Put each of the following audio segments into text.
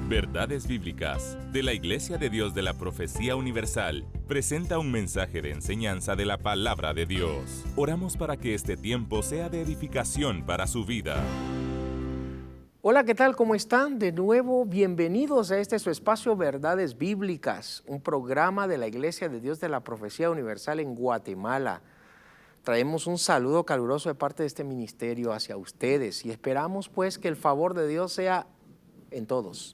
Verdades Bíblicas, de la Iglesia de Dios de la Profecía Universal, presenta un mensaje de enseñanza de la Palabra de Dios. Oramos para que este tiempo sea de edificación para su vida. Hola, ¿qué tal? ¿Cómo están? De nuevo, bienvenidos a su espacio Verdades Bíblicas, un programa de la Iglesia de Dios de la Profecía Universal en Guatemala. Traemos un saludo caluroso de parte de este ministerio hacia ustedes y esperamos pues que el favor de Dios sea en todos.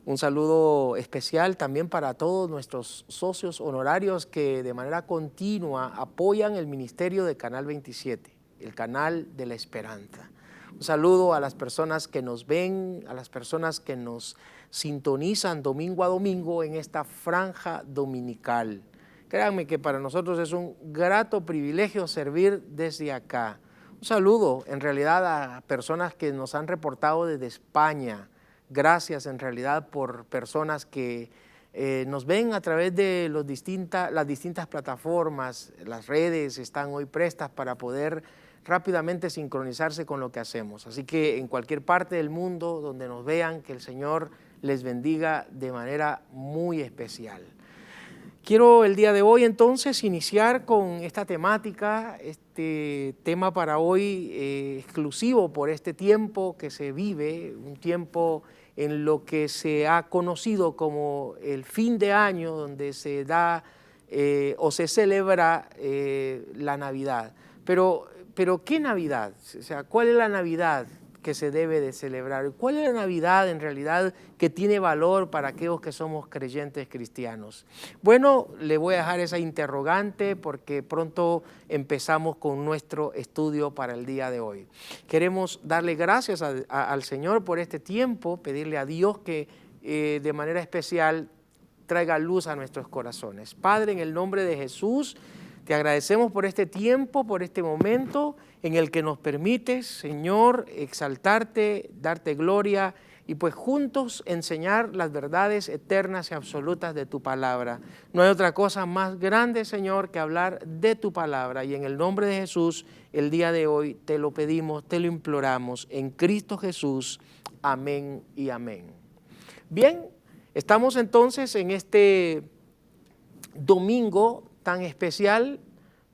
Un saludo especial también para todos nuestros socios honorarios que de manera continua apoyan el ministerio de Canal 27, el canal de la esperanza. Un saludo a las personas que nos ven, a las personas que nos sintonizan domingo a domingo en esta franja dominical. Créanme que para nosotros es un grato privilegio servir desde acá. Un saludo en realidad a personas que nos han reportado desde España. Gracias en realidad por personas que nos ven a través de las distintas plataformas. Las redes están hoy prestas para poder rápidamente sincronizarse con lo que hacemos. Así que en cualquier parte del mundo donde nos vean, que el Señor les bendiga de manera muy especial. Quiero el día de hoy entonces iniciar con esta temática, este tema para hoy exclusivo por este tiempo que se vive, un tiempo en lo que se ha conocido como el fin de año, donde se da o se celebra la Navidad. Pero ¿qué Navidad? O sea, ¿cuál es la Navidad que se debe de celebrar? ¿Cuál es la Navidad en realidad que tiene valor para aquellos que somos creyentes cristianos? Bueno, le voy a dejar esa interrogante porque pronto empezamos con nuestro estudio para el día de hoy. Queremos darle gracias al Señor por este tiempo, pedirle a Dios que de manera especial traiga luz a nuestros corazones. Padre, en el nombre de Jesús, te agradecemos por este tiempo, por este momento en el que nos permites, Señor, exaltarte, darte gloria y pues juntos enseñar las verdades eternas y absolutas de tu palabra. No hay otra cosa más grande, Señor, que hablar de tu palabra. Y en el nombre de Jesús, el día de hoy te lo pedimos, te lo imploramos. En Cristo Jesús, amén y amén. Bien, estamos entonces en este domingo tan especial.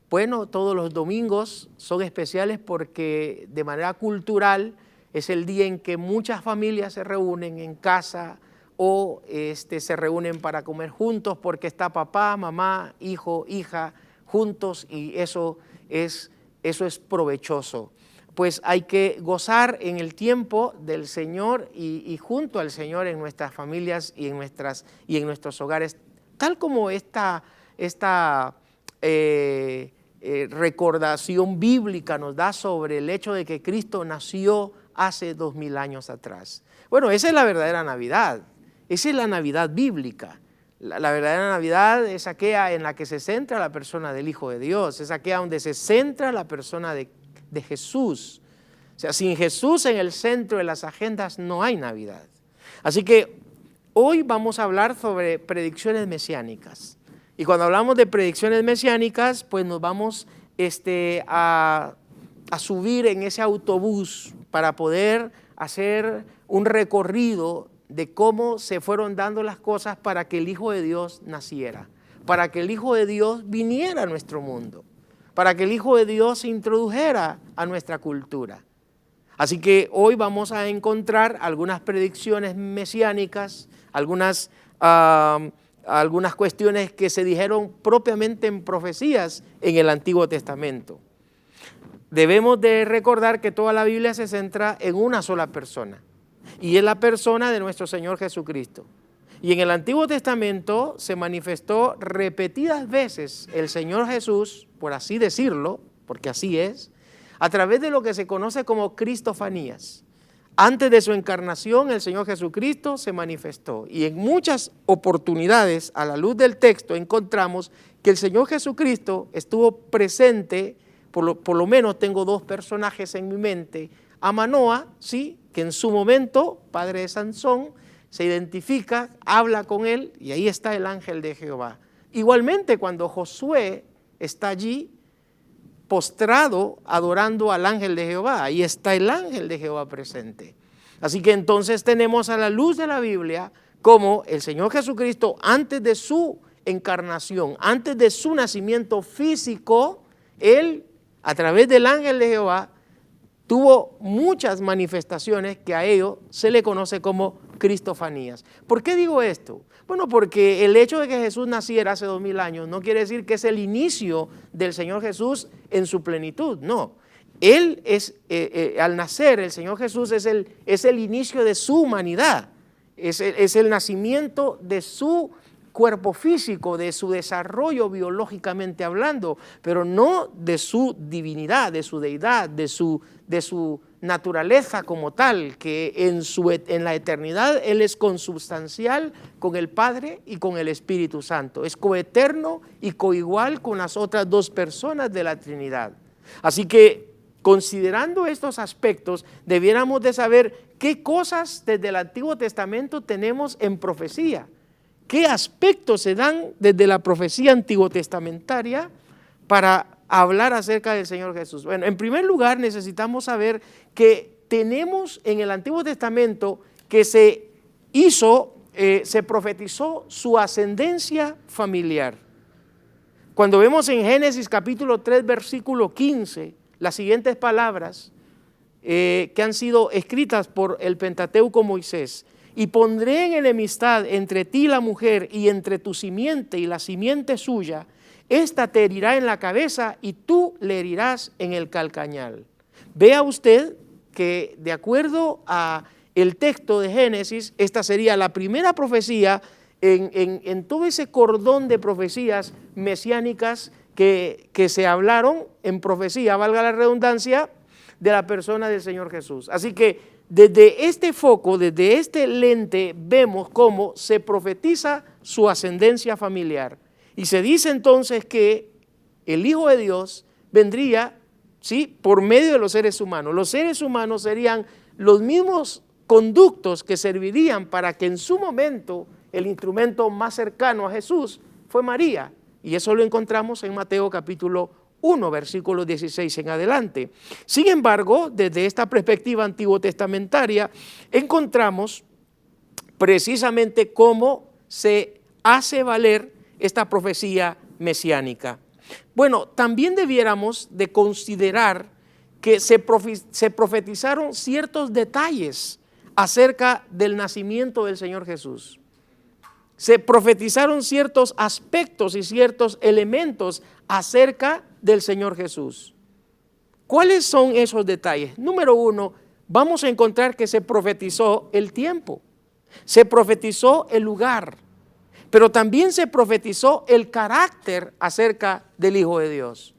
Bueno, todos los domingos son especiales porque de manera cultural es el día en que muchas familias se reúnen en casa o se reúnen para comer juntos porque está papá, mamá, hijo, hija juntos y eso es provechoso. Pues hay que gozar en el tiempo del Señor y junto al Señor en nuestras familias y en nuestros hogares, tal como esta recordación bíblica nos da sobre el hecho de que Cristo nació hace 2000 años atrás. Bueno, esa es la verdadera Navidad, esa es la Navidad bíblica. La verdadera Navidad es aquella en la que se centra la persona del Hijo de Dios, es aquella donde se centra la persona de Jesús. O sea, sin Jesús en el centro de las agendas no hay Navidad. Así que hoy vamos a hablar sobre predicciones mesiánicas. Y cuando hablamos de predicciones mesiánicas, pues nos vamos a subir en ese autobús para poder hacer un recorrido de cómo se fueron dando las cosas para que el Hijo de Dios naciera, para que el Hijo de Dios viniera a nuestro mundo, para que el Hijo de Dios se introdujera a nuestra cultura. Así que hoy vamos a encontrar algunas predicciones mesiánicas, algunas cuestiones que se dijeron propiamente en profecías en el Antiguo Testamento. Debemos de recordar que toda la Biblia se centra en una sola persona, y es la persona de nuestro Señor Jesucristo. Y en el Antiguo Testamento se manifestó repetidas veces el Señor Jesús, por así decirlo, porque así es, a través de lo que se conoce como cristofanías. Antes de su encarnación, el Señor Jesucristo se manifestó y en muchas oportunidades, a la luz del texto, encontramos que el Señor Jesucristo estuvo presente, por lo menos tengo dos personajes en mi mente, a Manoa, ¿sí?, que en su momento, padre de Sansón, se identifica, habla con él y ahí está el ángel de Jehová. Igualmente cuando Josué está allí, postrado, adorando al ángel de Jehová, ahí está el ángel de Jehová presente. Así que entonces tenemos a la luz de la Biblia como el Señor Jesucristo, antes de su encarnación, antes de su nacimiento físico, Él, a través del ángel de Jehová, tuvo muchas manifestaciones que a ello se le conoce como cristofanías. ¿Por qué digo esto? Bueno, porque el hecho de que Jesús naciera hace 2000 años no quiere decir que es el inicio del Señor Jesús en su plenitud, no. Él es, al nacer, el Señor Jesús es el inicio de su humanidad, es el nacimiento de su cuerpo físico, de su desarrollo biológicamente hablando, pero no de su divinidad, de su deidad, de su naturaleza como tal, que en la eternidad Él es consubstancial con el Padre y con el Espíritu Santo, es coeterno y coigual con las otras dos personas de la Trinidad. Así que, considerando estos aspectos, debiéramos de saber qué cosas desde el Antiguo Testamento tenemos en profecía, qué aspectos se dan desde la profecía antiguo testamentaria para hablar acerca del Señor Jesús. Bueno, en primer lugar necesitamos saber que tenemos en el Antiguo Testamento que se profetizó su ascendencia familiar. Cuando vemos en Génesis capítulo 3 versículo 15 las siguientes palabras que han sido escritas por el Pentateuco Moisés: y pondré en enemistad entre ti y la mujer, y entre tu simiente y la simiente suya, ésta te herirá en la cabeza y tú le herirás en el calcañal. Vea usted que de acuerdo a el texto de Génesis, esta sería la primera profecía en todo ese cordón de profecías mesiánicas que se hablaron en profecía, valga la redundancia, de la persona del Señor Jesús. Así que desde este foco, desde este lente, vemos cómo se profetiza su ascendencia familiar. Y se dice entonces que el Hijo de Dios vendría, ¿sí?, por medio de los seres humanos. Los seres humanos serían los mismos conductos que servirían para que en su momento el instrumento más cercano a Jesús fue María. Y eso lo encontramos en Mateo capítulo 1, versículos 16 en adelante. Sin embargo, desde esta perspectiva antiguo testamentaria, encontramos precisamente cómo se hace valer esta profecía mesiánica. Bueno, también debiéramos de considerar que se profetizaron ciertos detalles acerca del nacimiento del Señor Jesús. Se profetizaron ciertos aspectos y ciertos elementos acerca del Señor Jesús. ¿Cuáles son esos detalles? Número uno, vamos a encontrar que se profetizó el tiempo, se profetizó el lugar, pero también se profetizó el carácter acerca del Hijo de Dios.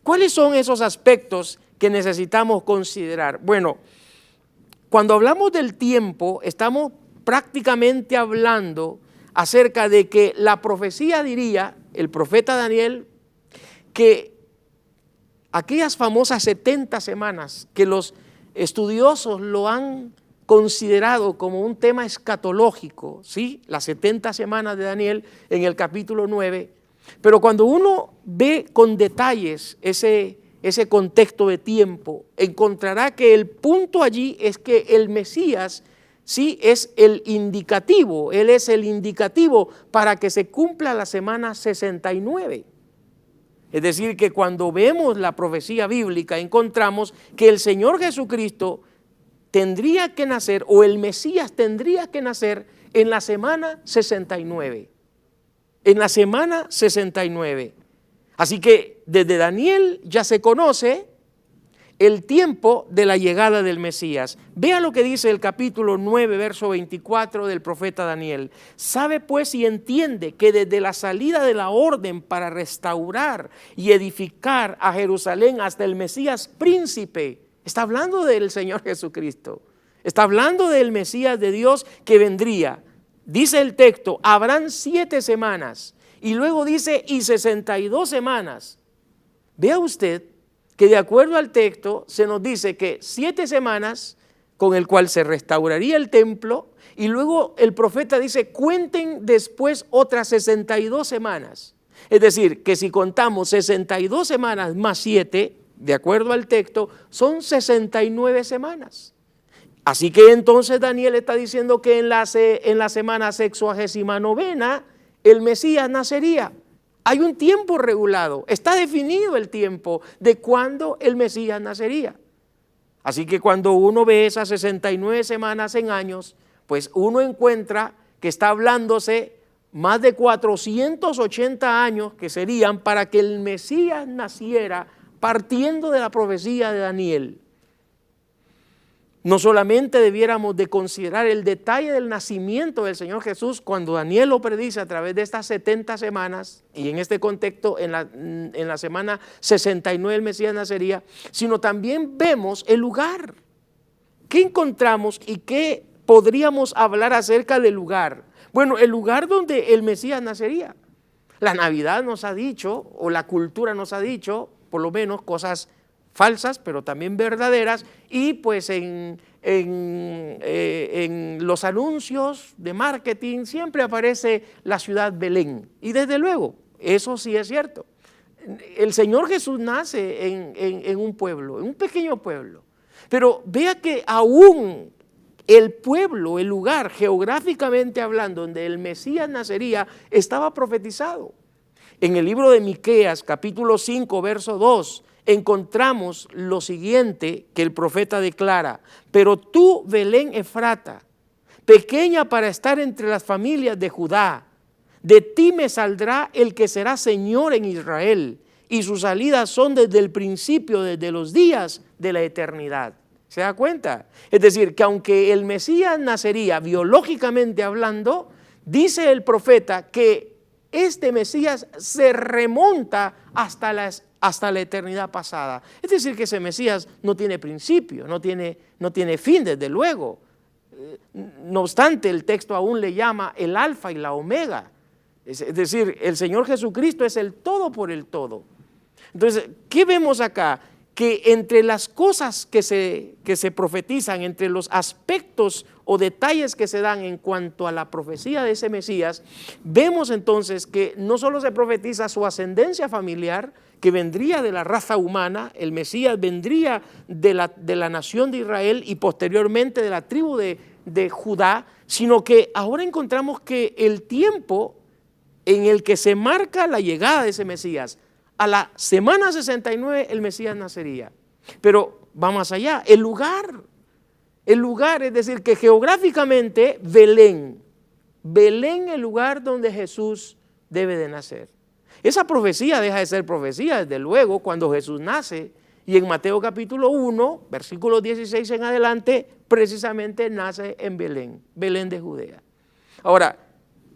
¿Cuáles son esos aspectos que necesitamos considerar? Bueno, cuando hablamos del tiempo, estamos prácticamente hablando acerca de que la profecía diría, el profeta Daniel, que aquellas famosas 70 semanas que los estudiosos lo han considerado como un tema escatológico, ¿sí?, las 70 semanas de Daniel en el capítulo 9, pero cuando uno ve con detalles ese contexto de tiempo, encontrará que el punto allí es que el Mesías, sí, es el indicativo, Él es el indicativo para que se cumpla la semana 69. Es decir, que cuando vemos la profecía bíblica encontramos que el Señor Jesucristo tendría que nacer, o el Mesías tendría que nacer en la semana 69. En la semana 69. Así que desde Daniel ya se conoce el tiempo de la llegada del Mesías. Vea lo que dice el capítulo 9, verso 24 del profeta Daniel. Sabe pues y entiende que desde la salida de la orden para restaurar y edificar a Jerusalén hasta el Mesías príncipe, está hablando del Señor Jesucristo, está hablando del Mesías de Dios que vendría. Dice el texto, habrán 7 semanas, y luego dice, y 62 semanas. Vea usted que de acuerdo al texto se nos dice que 7 semanas con el cual se restauraría el templo, y luego el profeta dice, cuenten después otras 62 semanas. Es decir, que si contamos 62 semanas más 7, de acuerdo al texto, son 69 semanas. Así que entonces Daniel está diciendo que en la semana 69ª el Mesías nacería. Hay un tiempo regulado, está definido el tiempo de cuándo el Mesías nacería. Así que cuando uno ve esas 69 semanas en años, pues uno encuentra que está hablándose más de 480 años que serían para que el Mesías naciera partiendo de la profecía de Daniel. No solamente debiéramos de considerar el detalle del nacimiento del Señor Jesús cuando Daniel lo predice a través de estas 70 semanas, y en este contexto en la semana 69 el Mesías nacería, sino también vemos el lugar. ¿Qué encontramos y qué podríamos hablar acerca del lugar? Bueno, el lugar donde el Mesías nacería. La Navidad nos ha dicho, o la cultura nos ha dicho, por lo menos cosas falsas, pero también verdaderas, y pues en los anuncios de marketing siempre aparece la ciudad Belén, y desde luego, eso sí es cierto. El Señor Jesús nace en un pueblo, en un pequeño pueblo, pero vea que aún el pueblo, el lugar, geográficamente hablando, donde el Mesías nacería, estaba profetizado. En el libro de Miqueas, capítulo 5, verso 2, encontramos lo siguiente que el profeta declara: pero tú, Belén Efrata, pequeña para estar entre las familias de Judá, de ti me saldrá el que será Señor en Israel, y sus salidas son desde el principio, desde los días de la eternidad. ¿Se da cuenta? Es decir, que aunque el Mesías nacería biológicamente hablando, dice el profeta que este Mesías se remonta hasta la eternidad pasada. Es decir, que ese Mesías no tiene principio, no tiene fin, desde luego. No obstante, el texto aún le llama el alfa y la omega. Es decir, el Señor Jesucristo es el todo por el todo. Entonces, ¿qué vemos acá? Que entre las cosas que se profetizan, entre los aspectos o detalles que se dan en cuanto a la profecía de ese Mesías, vemos entonces que no solo se profetiza su ascendencia familiar, que vendría de la raza humana, el Mesías vendría de la nación de Israel y posteriormente de la tribu de Judá, sino que ahora encontramos que el tiempo en el que se marca la llegada de ese Mesías, a la semana 69 el Mesías nacería. Pero va más allá, el lugar, es decir, que geográficamente Belén, el lugar donde Jesús debe de nacer. Esa profecía deja de ser profecía, desde luego, cuando Jesús nace, y en Mateo capítulo 1, versículos 16 en adelante, precisamente nace en Belén de Judea. Ahora,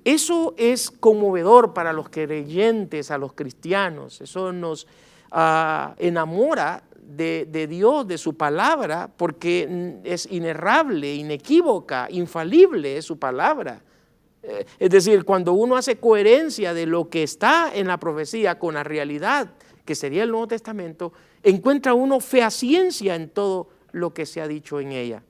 eso es conmovedor para los creyentes, a los cristianos. Eso nos enamora de Dios, de su palabra, porque es inerrable, inequívoca, infalible es su palabra. Es decir, cuando uno hace coherencia de lo que está en la profecía con la realidad, que sería el Nuevo Testamento, encuentra uno fehaciencia en todo lo que se ha dicho en ella.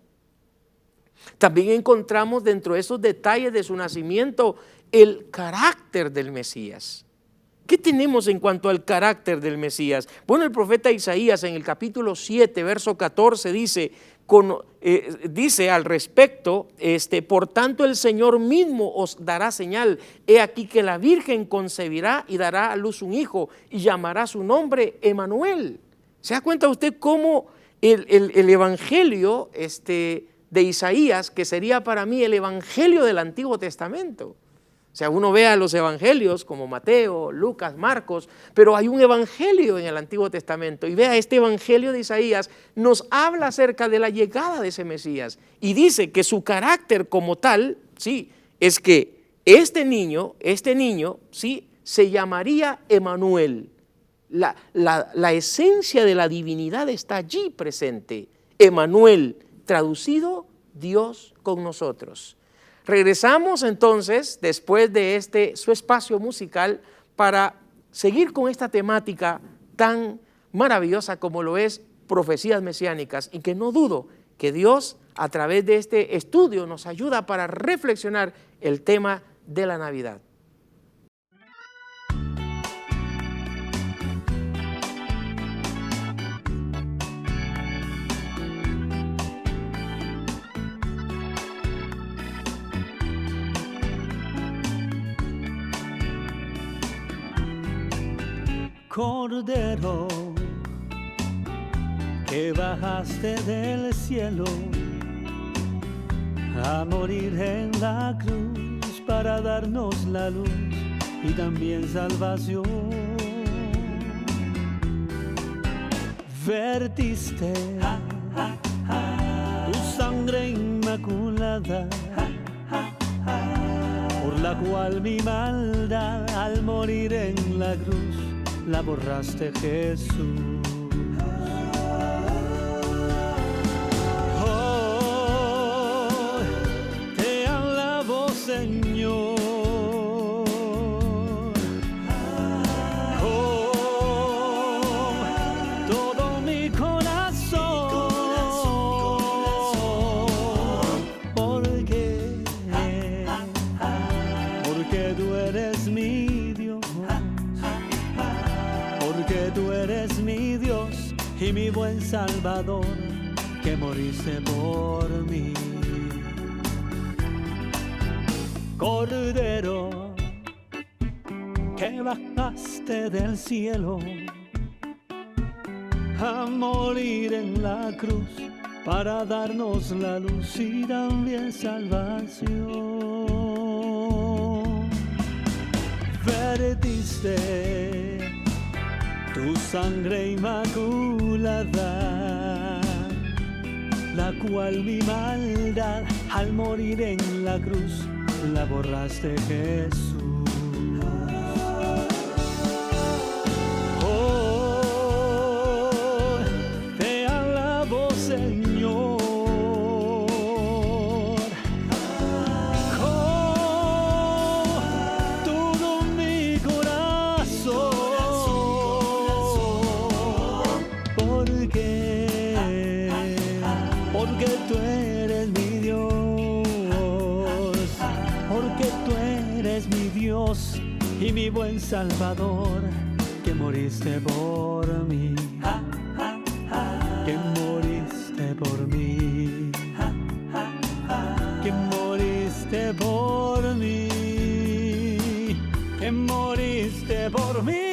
También encontramos dentro de esos detalles de su nacimiento el carácter del Mesías. ¿Qué tenemos en cuanto al carácter del Mesías? Bueno, el profeta Isaías en el capítulo 7, verso 14 dice al respecto, por tanto el Señor mismo os dará señal, he aquí que la Virgen concebirá y dará a luz un hijo y llamará su nombre Emanuel. ¿Se da cuenta usted cómo el evangelio de Isaías, que sería para mí el evangelio del Antiguo Testamento? O sea, uno ve a los evangelios como Mateo, Lucas, Marcos, pero hay un evangelio en el Antiguo Testamento, y vea, este evangelio de Isaías nos habla acerca de la llegada de ese Mesías y dice que su carácter como tal, sí, es que este niño, sí, se llamaría Emanuel. La esencia de la divinidad está allí presente. Emanuel, traducido, Dios con nosotros. Regresamos entonces, después de su espacio musical, para seguir con esta temática tan maravillosa como lo es profecías mesiánicas, y que no dudo que Dios a través de este estudio nos ayuda para reflexionar el tema de la Navidad. Cordero, que bajaste del cielo a morir en la cruz para darnos la luz y también salvación. Vertiste tu sangre inmaculada, por la cual mi maldad al morir en la cruz la borraste, Jesús. Oh, te alabo, Señor. Con todo mi corazón, porque tú eres mi Dios. Porque tú eres mi Dios y mi buen Salvador, que moriste por mí. Cordero, que bajaste del cielo a morir en la cruz para darnos la luz y también salvación. Vertiste tu sangre inmaculada, la cual mi maldad al morir en la cruz la borraste, Jesús. Oh, te alabo, Señor. Con todo mi corazón, porque tú eres mi Dios, porque tú eres mi Dios y mi buen Salvador, que moriste por mí, que moriste por mí, que moriste por mí, que moriste por mí.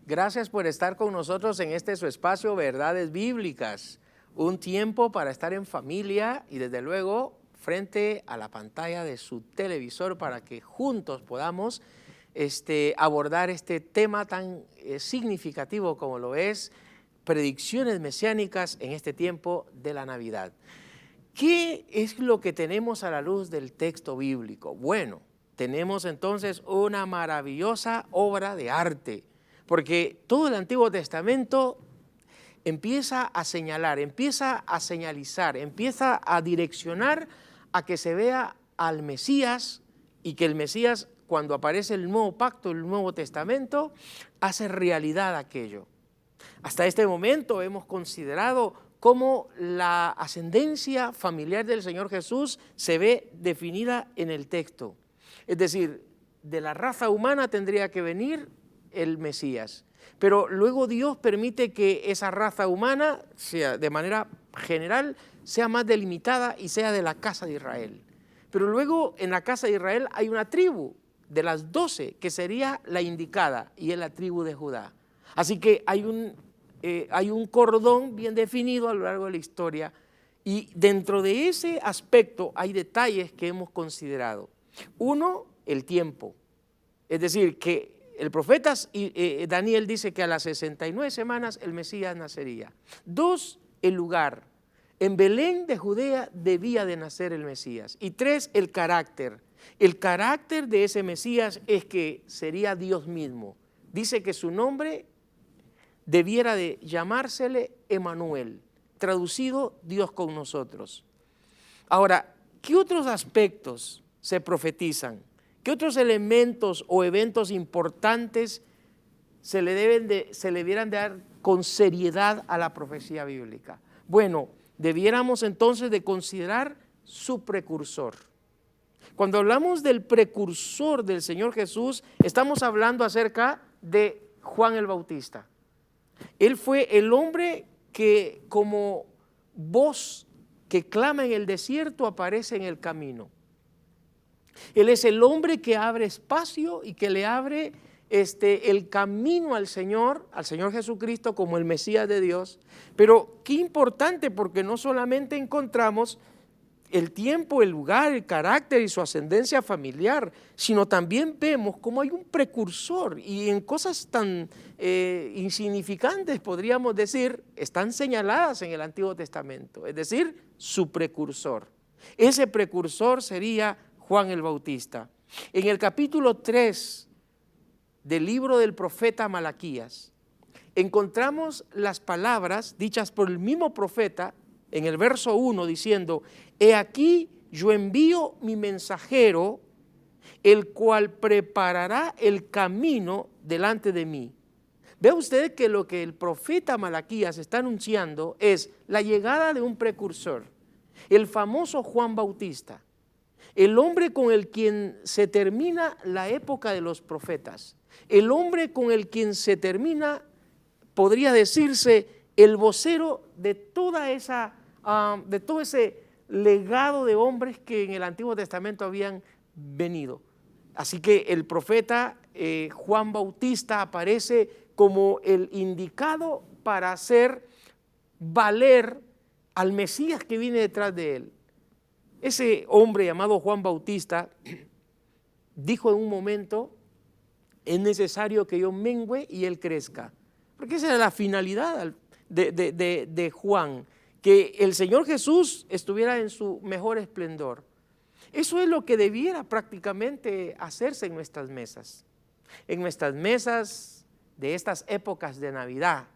Gracias por estar con nosotros en este su espacio Verdades Bíblicas. Un tiempo para estar en familia y desde luego frente a la pantalla de su televisor para que juntos podamos abordar este tema tan significativo como lo es predicciones mesiánicas en este tiempo de la Navidad. ¿Qué es lo que tenemos a la luz del texto bíblico? Bueno, tenemos entonces una maravillosa obra de arte, porque todo el Antiguo Testamento empieza a señalar, empieza a señalizar, empieza a direccionar a que se vea al Mesías y que el Mesías, cuando aparece el nuevo pacto, el Nuevo Testamento, hace realidad aquello. Hasta este momento hemos considerado cómo la ascendencia familiar del Señor Jesús se ve definida en el texto. Es decir, de la raza humana tendría que venir el Mesías, pero luego Dios permite que esa raza humana, sea de manera general, sea más delimitada y sea de la casa de Israel. Pero luego en la casa de Israel hay una tribu de las 12 que sería la indicada y es la tribu de Judá. Así que hay un cordón bien definido a lo largo de la historia y dentro de ese aspecto hay detalles que hemos considerado. Uno, el tiempo, es decir, que el profeta Daniel dice que a las 69 semanas el Mesías nacería. Dos, el lugar. En Belén de Judea debía de nacer el Mesías. Y tres, el carácter. El carácter de ese Mesías es que sería Dios mismo. Dice que su nombre debiera de llamársele Emanuel, traducido Dios con nosotros. Ahora, ¿qué otros aspectos se profetizan? ¿Qué otros elementos o eventos importantes se le debieran de dar con seriedad a la profecía bíblica? Bueno, debiéramos entonces de considerar su precursor. Cuando hablamos del precursor del Señor Jesús, estamos hablando acerca de Juan el Bautista. Él fue el hombre que como voz que clama en el desierto aparece en el camino. Él es el hombre que abre espacio y que le abre el camino al Señor Jesucristo como el Mesías de Dios. Pero qué importante, porque no solamente encontramos el tiempo, el lugar, el carácter y su ascendencia familiar, sino también vemos cómo hay un precursor, y en cosas tan insignificantes, podríamos decir, están señaladas en el Antiguo Testamento, es decir, su precursor. Ese precursor sería Juan el Bautista. En el capítulo 3 del libro del profeta Malaquías, encontramos las palabras dichas por el mismo profeta en el verso 1 diciendo: he aquí yo envío mi mensajero, el cual preparará el camino delante de mí. Ve usted que lo que el profeta Malaquías está anunciando es la llegada de un precursor, el famoso Juan Bautista, el hombre con el quien se termina la época de los profetas, el hombre con el quien se termina, podría decirse, el vocero de toda esa, de todo ese legado de hombres que en el Antiguo Testamento habían venido. Así que el profeta Juan Bautista aparece como el indicado para hacer valer al Mesías que viene detrás de él. Ese hombre llamado Juan Bautista dijo en un momento: es necesario que yo mengüe y él crezca. Porque esa era la finalidad de Juan, que el Señor Jesús estuviera en su mejor esplendor. Eso es lo que debiera prácticamente hacerse en nuestras mesas. En nuestras mesas de estas épocas de Navidad.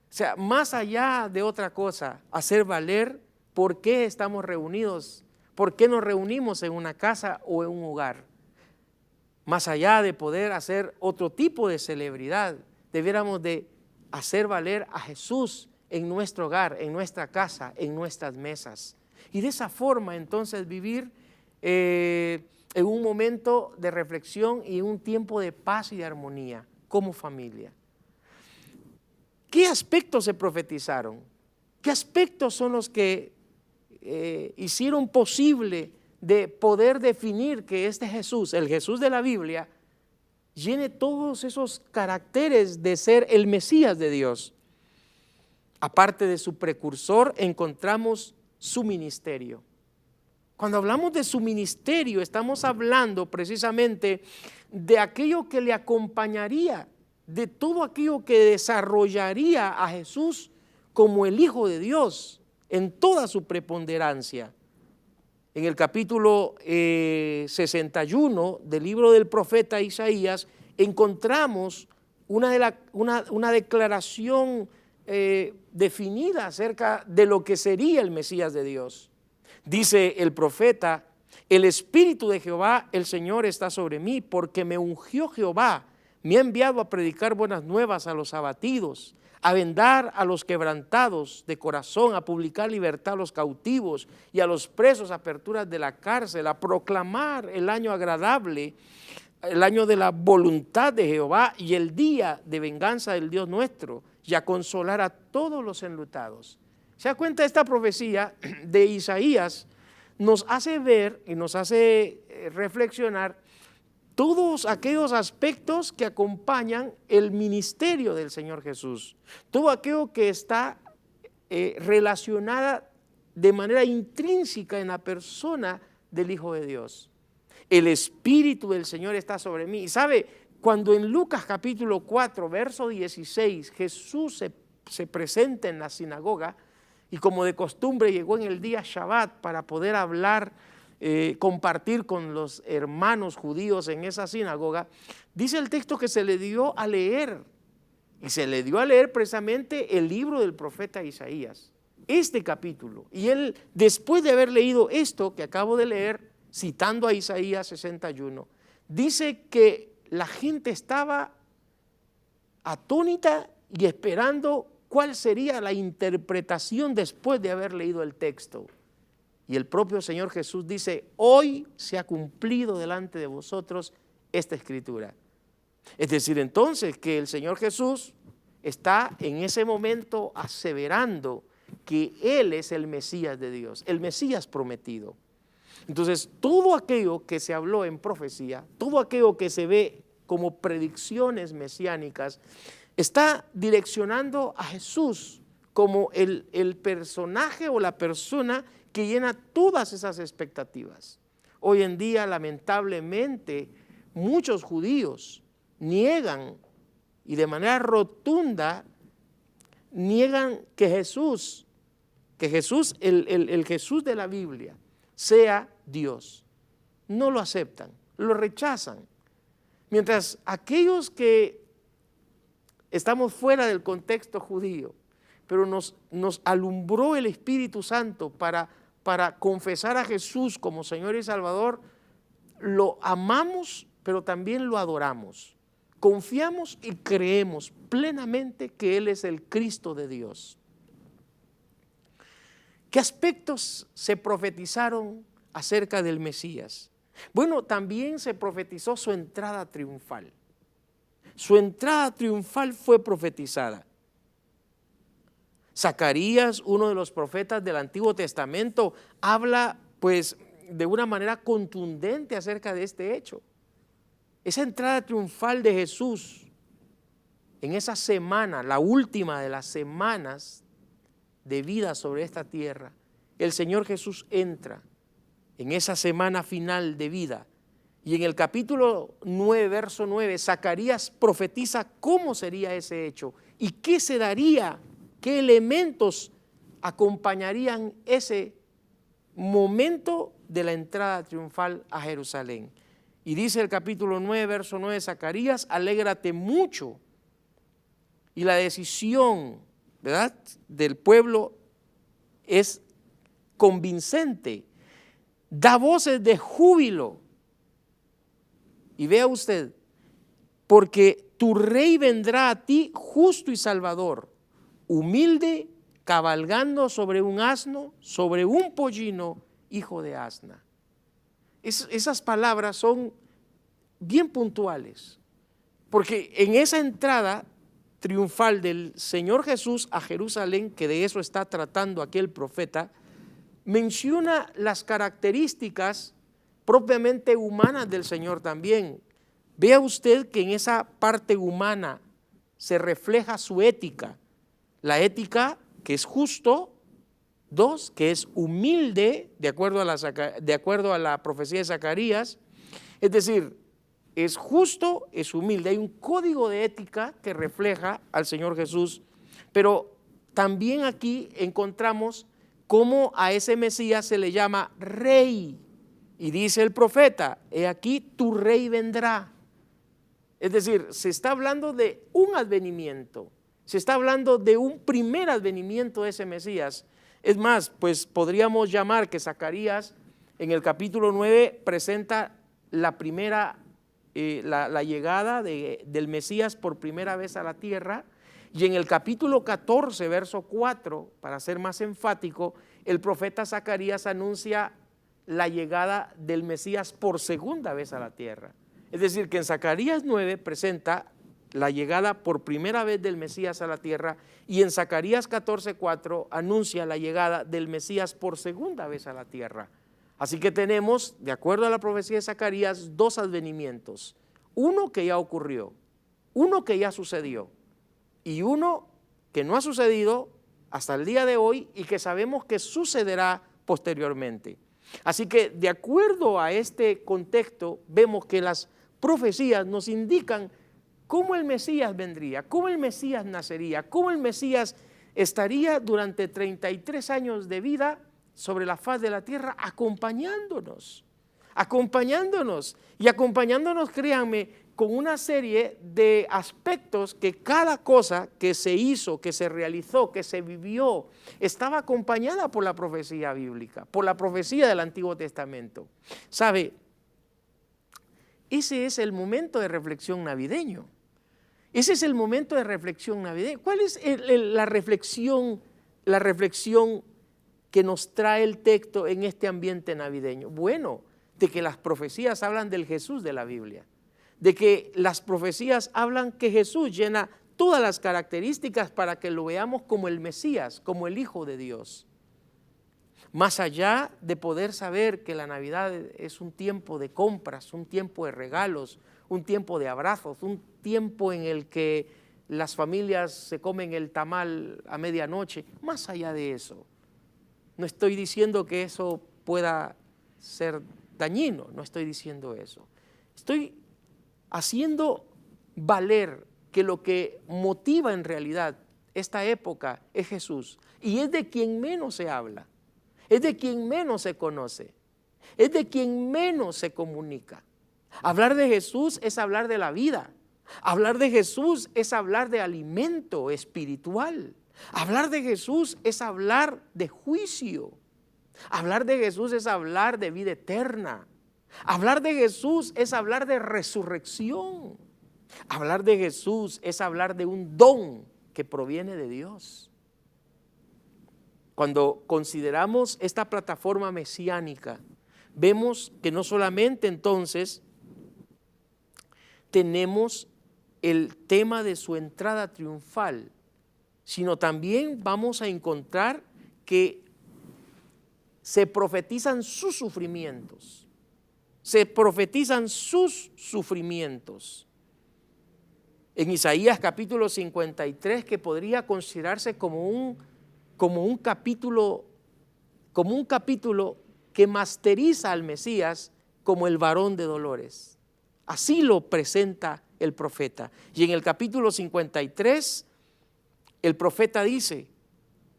O sea, más allá de otra cosa, hacer valer por qué estamos reunidos, por qué nos reunimos en una casa o en un hogar. Más allá de poder hacer otro tipo de celebridad, debiéramos de hacer valer a Jesús en nuestro hogar, en nuestra casa, en nuestras mesas. Y de esa forma entonces vivir en un momento de reflexión y en un tiempo de paz y de armonía como familia. ¿Qué aspectos se profetizaron? ¿Qué aspectos son los que hicieron posible de poder definir que este Jesús, el Jesús de la Biblia, llene todos esos caracteres de ser el Mesías de Dios? Aparte de su precursor, encontramos su ministerio. Cuando hablamos de su ministerio, estamos hablando precisamente de aquello que le acompañaría, de todo aquello que desarrollaría a Jesús como el Hijo de Dios en toda su preponderancia. En el capítulo 61 del libro del profeta Isaías encontramos una declaración definida acerca de lo que sería el Mesías de Dios. Dice el profeta: el Espíritu de Jehová, el Señor, está sobre mí, porque me ungió Jehová, me ha enviado a predicar buenas nuevas a los abatidos, a vendar a los quebrantados de corazón, a publicar libertad a los cautivos y a los presos aperturas de la cárcel, a proclamar el año agradable, el año de la voluntad de Jehová y el día de venganza del Dios nuestro, y a consolar a todos los enlutados. ¿Se da cuenta? Esta profecía de Isaías nos hace ver y nos hace reflexionar todos aquellos aspectos que acompañan el ministerio del Señor Jesús, todo aquello que está relacionada de manera intrínseca en la persona del Hijo de Dios. El Espíritu del Señor está sobre mí. Y sabe, cuando en Lucas capítulo 4, verso 16, Jesús se presenta en la sinagoga, y como de costumbre llegó en el día Shabbat para poder hablar, compartir con los hermanos judíos en esa sinagoga, dice el texto que se le dio a leer, y se le dio a leer precisamente el libro del profeta Isaías, este capítulo. Y él, después de haber leído esto que acabo de leer, citando a Isaías 61, dice que la gente estaba atónita y esperando cuál sería la interpretación después de haber leído el texto. Y el propio Señor Jesús dice: hoy se ha cumplido delante de vosotros esta escritura. Es decir, entonces, que el Señor Jesús está en ese momento aseverando que Él es el Mesías de Dios, el Mesías prometido. Entonces, todo aquello que se habló en profecía, todo aquello que se ve como predicciones mesiánicas, está direccionando a Jesús como el personaje o la persona que llena todas esas expectativas. Hoy en día, lamentablemente, muchos judíos niegan y de manera rotunda niegan que Jesús, el Jesús de la Biblia, sea Dios. No lo aceptan, lo rechazan. Mientras aquellos que estamos fuera del contexto judío, pero nos alumbró el Espíritu Santo para confesar a Jesús como Señor y Salvador, lo amamos, pero también lo adoramos. Confiamos y creemos plenamente que Él es el Cristo de Dios. ¿Qué aspectos se profetizaron acerca del Mesías? Bueno, también se profetizó su entrada triunfal. Su entrada triunfal fue profetizada. Zacarías, uno de los profetas del Antiguo Testamento, habla pues de una manera contundente acerca de este hecho. Esa entrada triunfal de Jesús en esa semana, la última de las semanas de vida sobre esta tierra, el Señor Jesús entra en esa semana final de vida. Y en el capítulo 9, verso 9, Zacarías profetiza cómo sería ese hecho y qué se daría, qué elementos acompañarían ese momento de la entrada triunfal a Jerusalén. Y dice el capítulo 9, verso 9, Zacarías, alégrate mucho. Y la decisión, ¿verdad?, del pueblo es convincente. Da voces de júbilo. Y vea usted, porque tu rey vendrá a ti justo y salvador, humilde, cabalgando sobre un asno, sobre un pollino, hijo de asna. Esas palabras son bien puntuales, porque en esa entrada triunfal del Señor Jesús a Jerusalén, que de eso está tratando aquel profeta, menciona las características propiamente humanas del Señor también. Vea usted que en esa parte humana se refleja su ética, la ética que es justo, dos, que es humilde, de acuerdo a la profecía de Zacarías, es decir, es justo, es humilde. Hay un código de ética que refleja al Señor Jesús, pero también aquí encontramos cómo a ese Mesías se le llama rey. Y dice el profeta, he aquí tu rey vendrá. Es decir, se está hablando de un advenimiento, se está hablando de un primer advenimiento de ese Mesías. Es más, pues podríamos llamar que Zacarías en el capítulo 9 presenta la primera, la llegada del Mesías por primera vez a la tierra, y en el capítulo 14, verso 4, para ser más enfático, el profeta Zacarías anuncia la llegada del Mesías por segunda vez a la tierra. Es decir, que en Zacarías 9 presenta la llegada por primera vez del Mesías a la tierra, y en Zacarías 14:4 anuncia la llegada del Mesías por segunda vez a la tierra. Así que tenemos, de acuerdo a la profecía de Zacarías, dos advenimientos. Uno que ya ocurrió, uno que ya sucedió, y uno que no ha sucedido hasta el día de hoy y que sabemos que sucederá posteriormente. Así que de acuerdo a este contexto, vemos que las profecías nos indican cómo el Mesías vendría, cómo el Mesías nacería, cómo el Mesías estaría durante 33 años de vida sobre la faz de la tierra acompañándonos, y acompañándonos, créanme, con una serie de aspectos que cada cosa que se hizo, que se realizó, que se vivió, estaba acompañada por la profecía bíblica, por la profecía del Antiguo Testamento. ¿Sabe? Ese es el momento de reflexión navideño. Ese es el momento de reflexión navideña. ¿Cuál es la reflexión que nos trae el texto en este ambiente navideño? Bueno, de que las profecías hablan del Jesús de la Biblia, de que las profecías hablan que Jesús llena todas las características para que lo veamos como el Mesías, como el Hijo de Dios. Más allá de poder saber que la Navidad es un tiempo de compras, un tiempo de regalos, un tiempo de abrazos, un tiempo en el que las familias se comen el tamal a medianoche, más allá de eso, no estoy diciendo que eso pueda ser dañino, no estoy diciendo eso. Estoy haciendo valer que lo que motiva en realidad esta época es Jesús, y es de quien menos se habla, es de quien menos se conoce, es de quien menos se comunica. Hablar de Jesús es hablar de la vida. Hablar de Jesús es hablar de alimento espiritual. Hablar de Jesús es hablar de juicio. Hablar de Jesús es hablar de vida eterna. Hablar de Jesús es hablar de resurrección. Hablar de Jesús es hablar de un don que proviene de Dios. Cuando consideramos esta plataforma mesiánica, vemos que no solamente entonces tenemos el tema de su entrada triunfal, sino también vamos a encontrar que se profetizan sus sufrimientos. Se profetizan sus sufrimientos. En Isaías capítulo 53, que podría considerarse como un capítulo que masteriza al Mesías como el varón de dolores. Así lo presenta el profeta. Y en el capítulo 53, el profeta dice: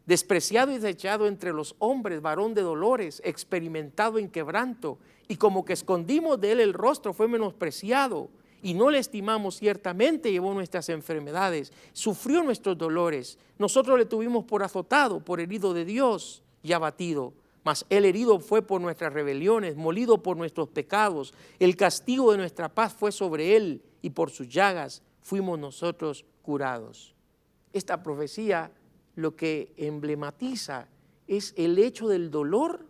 despreciado y desechado entre los hombres, varón de dolores, experimentado en quebranto, y como que escondimos de él el rostro, fue menospreciado, y no le estimamos. Ciertamente llevó nuestras enfermedades, sufrió nuestros dolores. Nosotros le tuvimos por azotado, por herido de Dios y abatido. Mas él herido fue por nuestras rebeliones, molido por nuestros pecados. El castigo de nuestra paz fue sobre él, y por sus llagas fuimos nosotros curados. Esta profecía lo que emblematiza es el hecho del dolor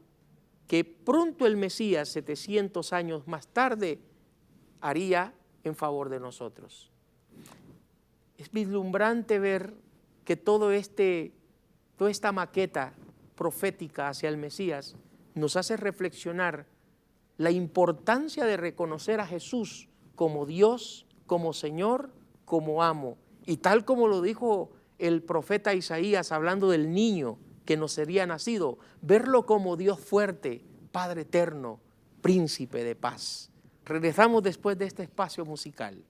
que pronto el Mesías, 700 años más tarde, haría en favor de nosotros. Es vislumbrante ver que toda esta maqueta profética hacia el Mesías nos hace reflexionar la importancia de reconocer a Jesús como Dios, como Señor, como amo. Y tal como lo dijo el profeta Isaías hablando del niño que nos sería nacido, verlo como Dios fuerte, Padre eterno, príncipe de paz. Regresamos después de este espacio musical.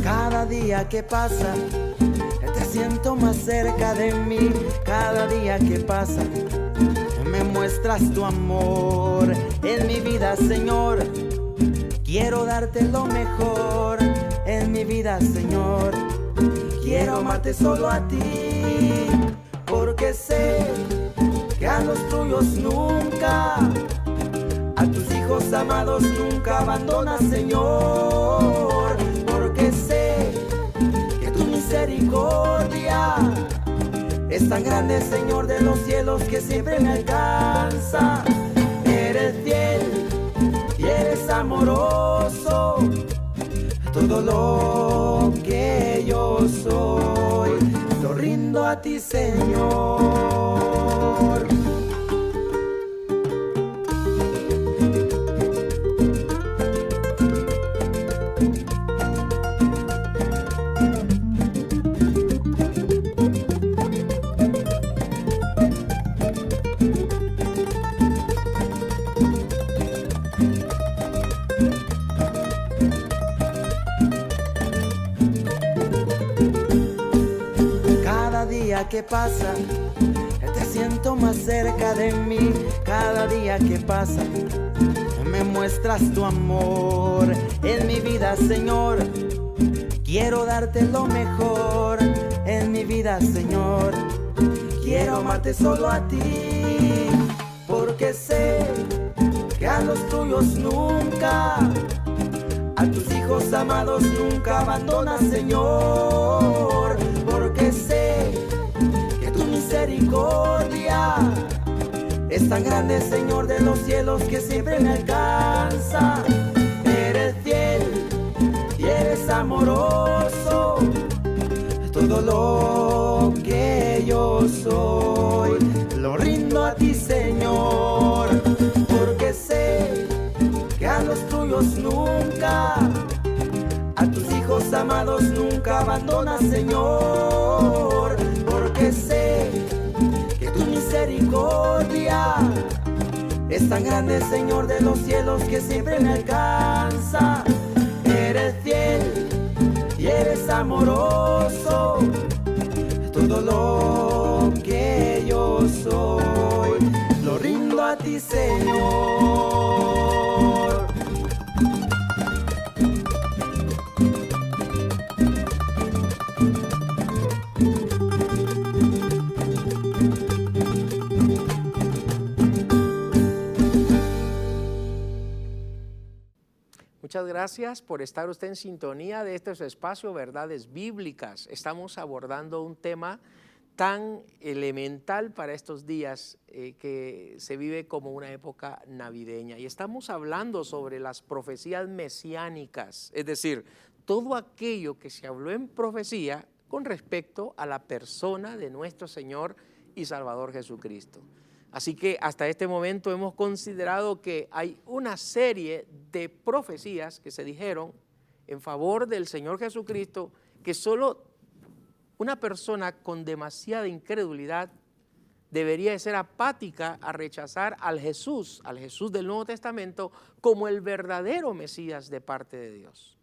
Cada día que pasa, te siento más cerca de mí. Cada día que pasa, me muestras tu amor en mi vida, Señor. Quiero darte lo mejor en mi vida, Señor. Quiero amarte solo a ti, porque sé que a los tuyos nunca, a tus hijos amados nunca abandonas, Señor. Porque sé que tu misericordia es tan grande, Señor de los cielos, que siempre me alcanza. Eres fiel y eres amoroso, todo lo que yo soy lo rindo a ti, Señor. Que pasa, te siento más cerca de mí. Cada día que pasa, me muestras tu amor en mi vida, Señor. Quiero darte lo mejor en mi vida, Señor. Quiero amarte solo a ti, porque sé que a los tuyos nunca, a tus hijos amados nunca abandonas, Señor, porque sé que tu misericordia es tan grande, Señor de los cielos, que siempre me alcanza. Eres fiel y eres amoroso, todo lo que yo soy lo rindo a ti, Señor, porque sé que a los tuyos nunca, a tus hijos amados nunca abandonas, Señor, porque sé que tu misericordia es tan grande, Señor de los cielos, que siempre me alcanza. Eres fiel y eres amoroso, todo lo que yo soy lo rindo a ti, Señor. Muchas gracias por estar usted en sintonía de este su espacio Verdades Bíblicas. Estamos abordando un tema tan elemental para estos días que se vive como una época navideña. Y estamos hablando sobre las profecías mesiánicas, es decir, todo aquello que se habló en profecía con respecto a la persona de nuestro Señor y Salvador Jesucristo. Así que hasta este momento hemos considerado que hay una serie de profecías que se dijeron en favor del Señor Jesucristo, que solo una persona con demasiada incredulidad debería de ser apática a rechazar al Jesús del Nuevo Testamento, como el verdadero Mesías de parte de Dios.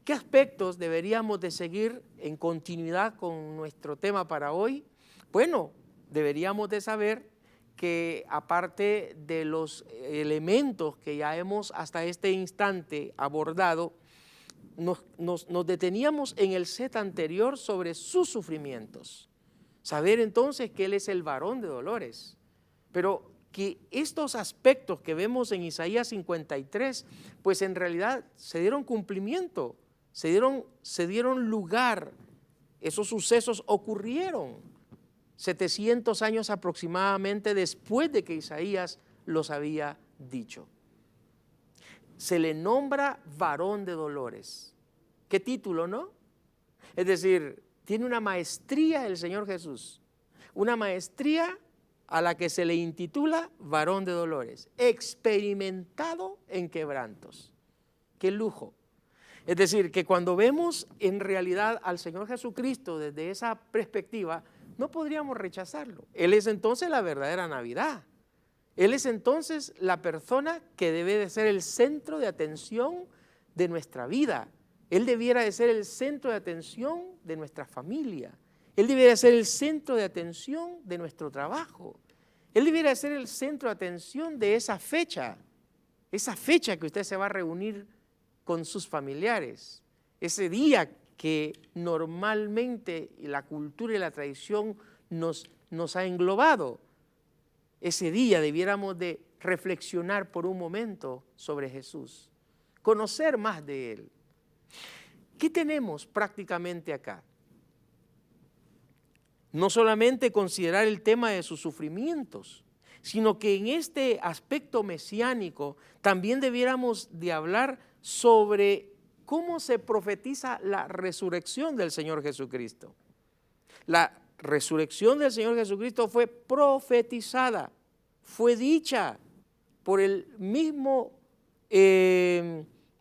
¿Qué aspectos deberíamos de seguir en continuidad con nuestro tema para hoy? Bueno, deberíamos de saber que aparte de los elementos que ya hemos hasta este instante abordado, nos deteníamos en el set anterior sobre sus sufrimientos. Saber entonces que Él es el varón de dolores, pero que estos aspectos que vemos en Isaías 53, pues en realidad se dieron cumplimiento, se dieron lugar, esos sucesos ocurrieron 700 años aproximadamente después de que Isaías los había dicho. Se le nombra varón de dolores. ¿Qué título, no? Es decir, tiene una maestría el Señor Jesús, una maestría a la que se le intitula varón de dolores, experimentado en quebrantos. ¡Qué lujo! Es decir, que cuando vemos en realidad al Señor Jesucristo desde esa perspectiva, no podríamos rechazarlo. Él es entonces la verdadera Navidad. Él es entonces la persona que debe de ser el centro de atención de nuestra vida. Él debiera de ser el centro de atención de nuestra familia. Él debiera de ser el centro de atención de nuestro trabajo. Él debiera de ser el centro de atención de esa fecha que usted se va a reunir con sus familiares, ese día que normalmente la cultura y la tradición nos ha englobado. Ese día debiéramos de reflexionar por un momento sobre Jesús, conocer más de Él. ¿Qué tenemos prácticamente acá? No solamente considerar el tema de sus sufrimientos, sino que en este aspecto mesiánico también debiéramos de hablar sobre cómo se profetiza la resurrección del Señor Jesucristo. La resurrección del Señor Jesucristo fue profetizada, fue dicha por el mismo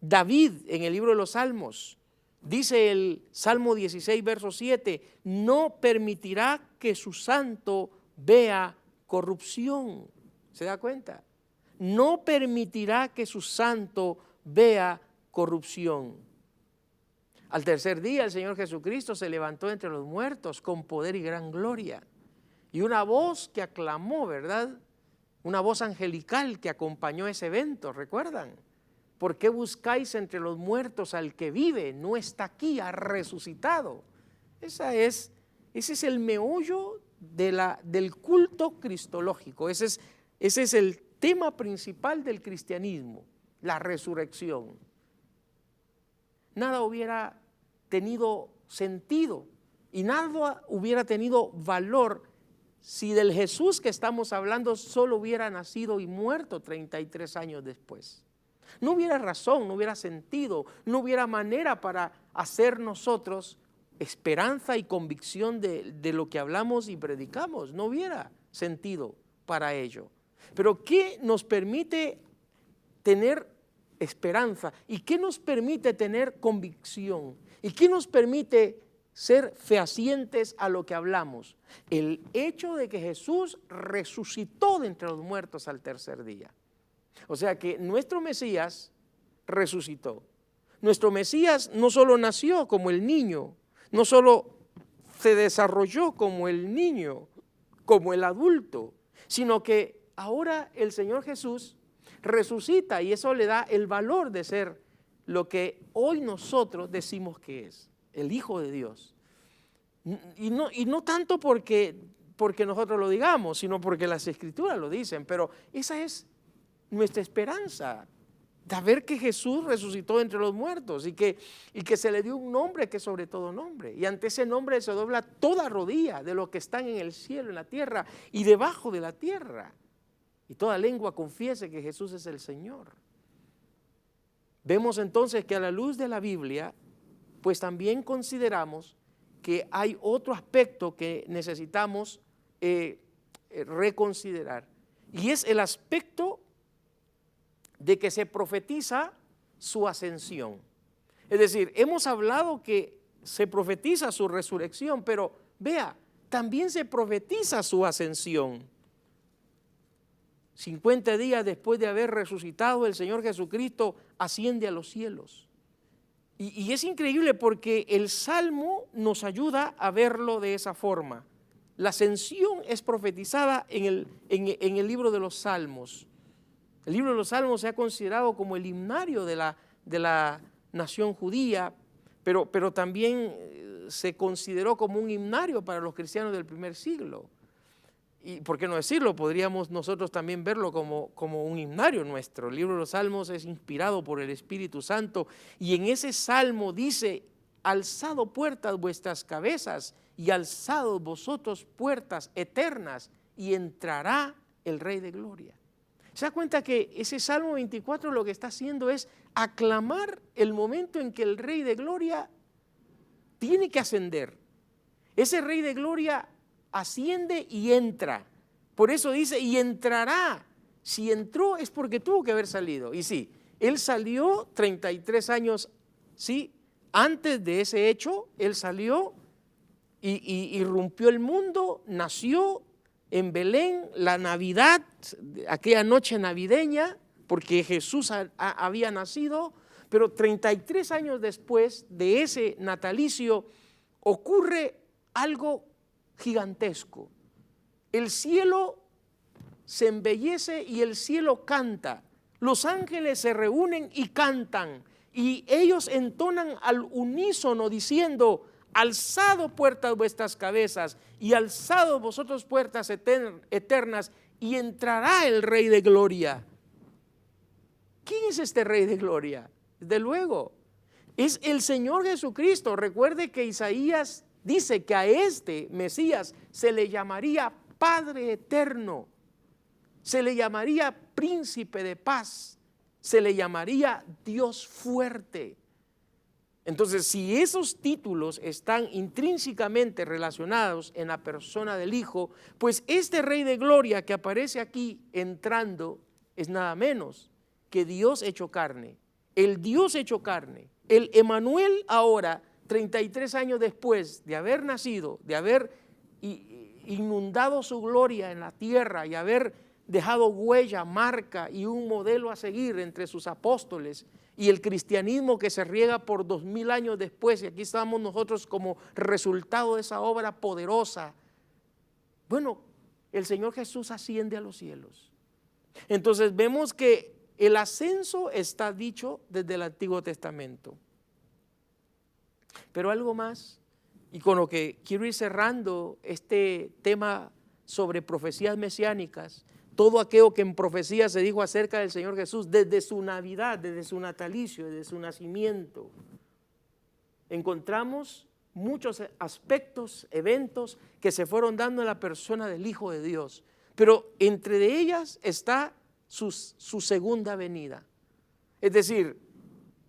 David en el libro de los Salmos. Dice el Salmo 16, verso 7, no permitirá que su santo vea corrupción. ¿Se da cuenta? No permitirá que su santo vea corrupción. Al tercer día el Señor Jesucristo se levantó entre los muertos con poder y gran gloria. Y una voz que aclamó, ¿verdad? Una voz angelical que acompañó ese evento, ¿recuerdan? ¿Por qué buscáis entre los muertos al que vive? No está aquí, ha resucitado. Ese es el meollo del culto cristológico. Ese es el tema principal del cristianismo, la resurrección, nada hubiera tenido sentido y nada hubiera tenido valor si del Jesús que estamos hablando solo hubiera nacido y muerto 33 años después. No hubiera razón, no hubiera sentido, no hubiera manera para hacer nosotros esperanza y convicción de lo que hablamos y predicamos. No hubiera sentido para ello. Pero ¿qué nos permite tener esperanza? ¿Y qué nos permite tener convicción? ¿Y qué nos permite ser fehacientes a lo que hablamos? El hecho de que Jesús resucitó de entre los muertos al tercer día. O sea que nuestro Mesías resucitó. Nuestro Mesías no solo nació como el niño, no solo se desarrolló como el niño, como el adulto, sino que ahora el Señor Jesús resucita y eso le da el valor de ser lo que hoy nosotros decimos que es, el Hijo de Dios. Y no tanto porque nosotros lo digamos, sino porque las Escrituras lo dicen, pero esa es nuestra esperanza, de ver que Jesús resucitó entre los muertos y que se le dio un nombre que es sobre todo nombre. Y ante ese nombre se dobla toda rodilla de los que están en el cielo, en la tierra y debajo de la tierra. Y toda lengua confiese que Jesús es el Señor. Vemos entonces que a la luz de la Biblia, pues también consideramos que hay otro aspecto que necesitamos reconsiderar. Y es el aspecto de que se profetiza su ascensión. Es decir, hemos hablado que se profetiza su resurrección, pero vea, también se profetiza su ascensión. 50 días después de haber resucitado, el Señor Jesucristo asciende a los cielos. Y es increíble porque el Salmo nos ayuda a verlo de esa forma. La ascensión es profetizada en el libro de los Salmos. El libro de los Salmos se ha considerado como el himnario de la nación judía, pero también se consideró como un himnario para los cristianos del primer siglo. Y por qué no decirlo, podríamos nosotros también verlo como un himnario nuestro. El libro de los Salmos es inspirado por el Espíritu Santo y en ese salmo dice: alzado puertas vuestras cabezas y alzado vosotros puertas eternas y entrará el Rey de Gloria. ¿Se da cuenta que ese Salmo 24 lo que está haciendo es aclamar el momento en que el Rey de Gloria tiene que ascender? Ese Rey de Gloria asciende y entra. Por eso dice, y entrará. Si entró es porque tuvo que haber salido. Y sí, él salió 33 años, sí, antes de ese hecho, él salió y irrumpió el mundo, nació en Belén, la Navidad, aquella noche navideña, porque Jesús había nacido, pero 33 años después de ese natalicio ocurre algo gigantesco. El cielo se embellece y el cielo canta. Los ángeles se reúnen y cantan y ellos entonan al unísono diciendo: alzado puertas vuestras cabezas y alzado vosotros puertas eternas y entrará el Rey de Gloria. ¿Quién es este Rey de Gloria? Desde luego, es el Señor Jesucristo. Recuerde que Isaías dice que a este Mesías se le llamaría Padre Eterno, se le llamaría Príncipe de Paz, se le llamaría Dios Fuerte. Entonces, si esos títulos están intrínsecamente relacionados en la persona del Hijo, pues este Rey de Gloria que aparece aquí entrando es nada menos que Dios hecho carne, el Dios hecho carne, el Emanuel ahora, 33 años después de haber nacido, de haber inundado su gloria en la tierra y haber dejado huella, marca y un modelo a seguir entre sus apóstoles, y el cristianismo que se riega por 2000 años después, y aquí estamos nosotros como resultado de esa obra poderosa. Bueno, el Señor Jesús asciende a los cielos. Entonces vemos que el ascenso está dicho desde el Antiguo Testamento. Pero algo más, y con lo que quiero ir cerrando este tema sobre profecías mesiánicas, todo aquello que en profecía se dijo acerca del Señor Jesús, desde su Navidad, desde su natalicio, desde su nacimiento. Encontramos muchos aspectos, eventos que se fueron dando en la persona del Hijo de Dios, pero entre de ellas está su segunda venida. Es decir,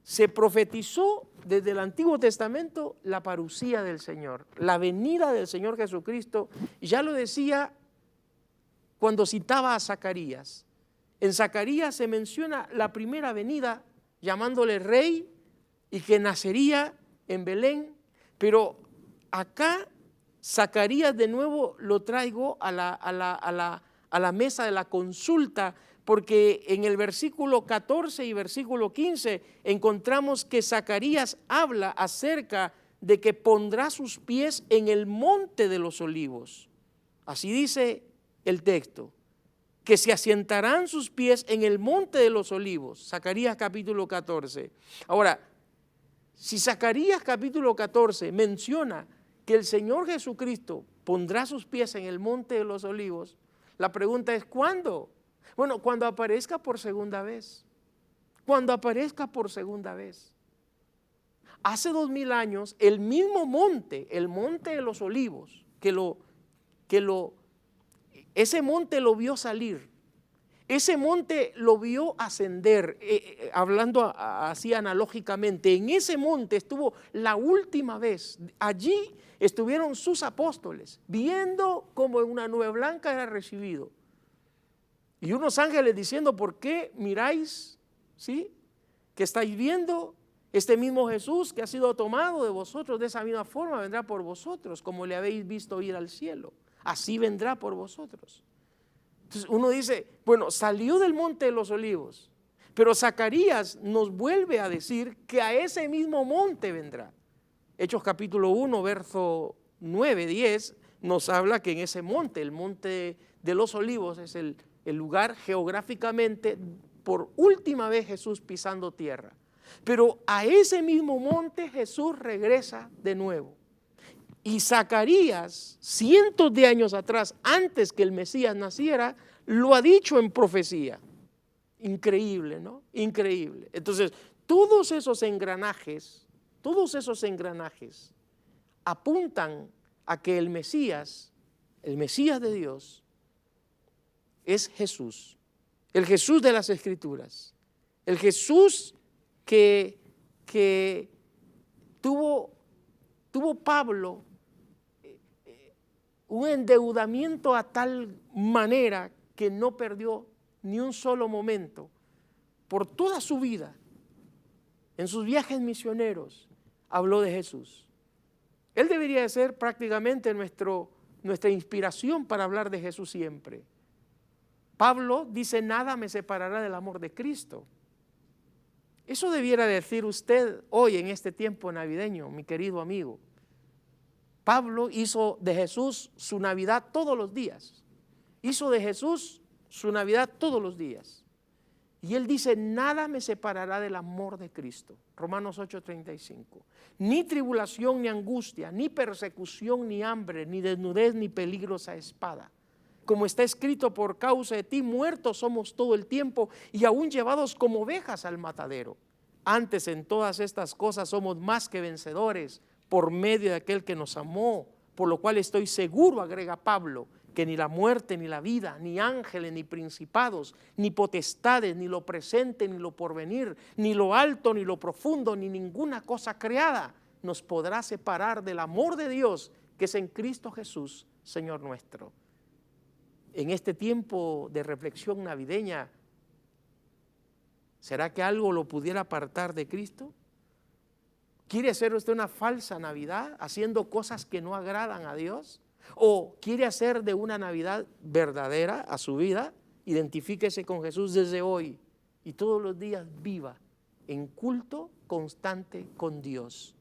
se profetizó desde el Antiguo Testamento la parucía del Señor, la venida del Señor Jesucristo. Ya lo decía cuando citaba a Zacarías. En Zacarías se menciona la primera venida llamándole rey y que nacería en Belén, pero acá Zacarías de nuevo lo traigo a la mesa de la consulta, porque en el versículo 14 y versículo 15 encontramos que Zacarías habla acerca de que pondrá sus pies en el monte de los olivos. Así dice el texto, que se asientarán sus pies en el monte de los olivos. Zacarías capítulo 14. Ahora, si Zacarías capítulo 14 menciona que el Señor Jesucristo pondrá sus pies en el monte de los olivos, la pregunta es ¿cuándo? Bueno, cuando aparezca por segunda vez. Cuando aparezca por segunda vez. Hace 2000 años, el mismo monte, el monte de los olivos, ese monte lo vio salir. Ese monte lo vio ascender, hablando así analógicamente. En ese monte estuvo la última vez. Allí estuvieron sus apóstoles, viendo cómo en una nube blanca era recibido. Y unos ángeles diciendo, ¿por qué miráis? ¿Sí? Que estáis viendo este mismo Jesús que ha sido tomado de vosotros, de esa misma forma vendrá por vosotros, como le habéis visto ir al cielo. Así vendrá por vosotros. Entonces uno dice, bueno, salió del monte de los olivos, pero Zacarías nos vuelve a decir que a ese mismo monte vendrá. Hechos capítulo 1, verso 9, 10, nos habla que en ese monte, el monte de los olivos, es el lugar geográficamente por última vez Jesús pisando tierra. Pero a ese mismo monte Jesús regresa de nuevo. Y Zacarías, cientos de años atrás, antes que el Mesías naciera, lo ha dicho en profecía. Increíble, ¿no? Increíble. Entonces, todos esos engranajes apuntan a que el Mesías de Dios, es Jesús, el Jesús de las Escrituras, el Jesús que tuvo Pablo un endeudamiento a tal manera que no perdió ni un solo momento por toda su vida. En sus viajes misioneros habló de Jesús. Él debería de ser prácticamente nuestra inspiración para hablar de Jesús siempre. Pablo dice, nada me separará del amor de Cristo. Eso debiera decir usted hoy en este tiempo navideño, mi querido amigo. Pablo hizo de Jesús su Navidad todos los días. Hizo de Jesús su Navidad todos los días. Y él dice, nada me separará del amor de Cristo. Romanos 8:35. Ni tribulación, ni angustia, ni persecución, ni hambre, ni desnudez, ni peligros a espada. Como está escrito, por causa de ti muertos somos todo el tiempo y aún llevados como ovejas al matadero. Antes en todas estas cosas somos más que vencedores por medio de aquel que nos amó, por lo cual estoy seguro, agrega Pablo, que ni la muerte, ni la vida, ni ángeles, ni principados, ni potestades, ni lo presente, ni lo porvenir, ni lo alto, ni lo profundo, ni ninguna cosa creada nos podrá separar del amor de Dios que es en Cristo Jesús, Señor nuestro. En este tiempo de reflexión navideña, ¿será que algo lo pudiera apartar de Cristo? ¿Quiere hacer usted una falsa Navidad haciendo cosas que no agradan a Dios? ¿O quiere hacer de una Navidad verdadera a su vida? Identifíquese con Jesús desde hoy y todos los días viva en culto constante con Dios.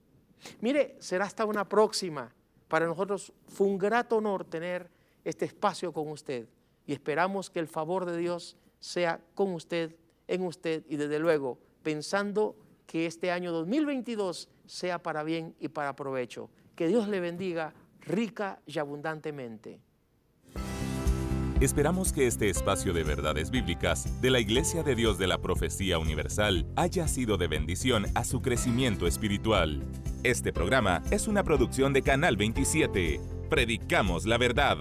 Mire, será hasta una próxima. Para nosotros fue un grato honor tener este espacio con usted y esperamos que el favor de Dios sea con usted, en usted y desde luego pensando que este año 2022 sea para bien y para provecho. Que Dios le bendiga rica y abundantemente. Esperamos que este espacio de verdades bíblicas de la Iglesia de Dios de la Profecía Universal haya sido de bendición a su crecimiento espiritual. Este programa es una producción de Canal 27. Predicamos la verdad.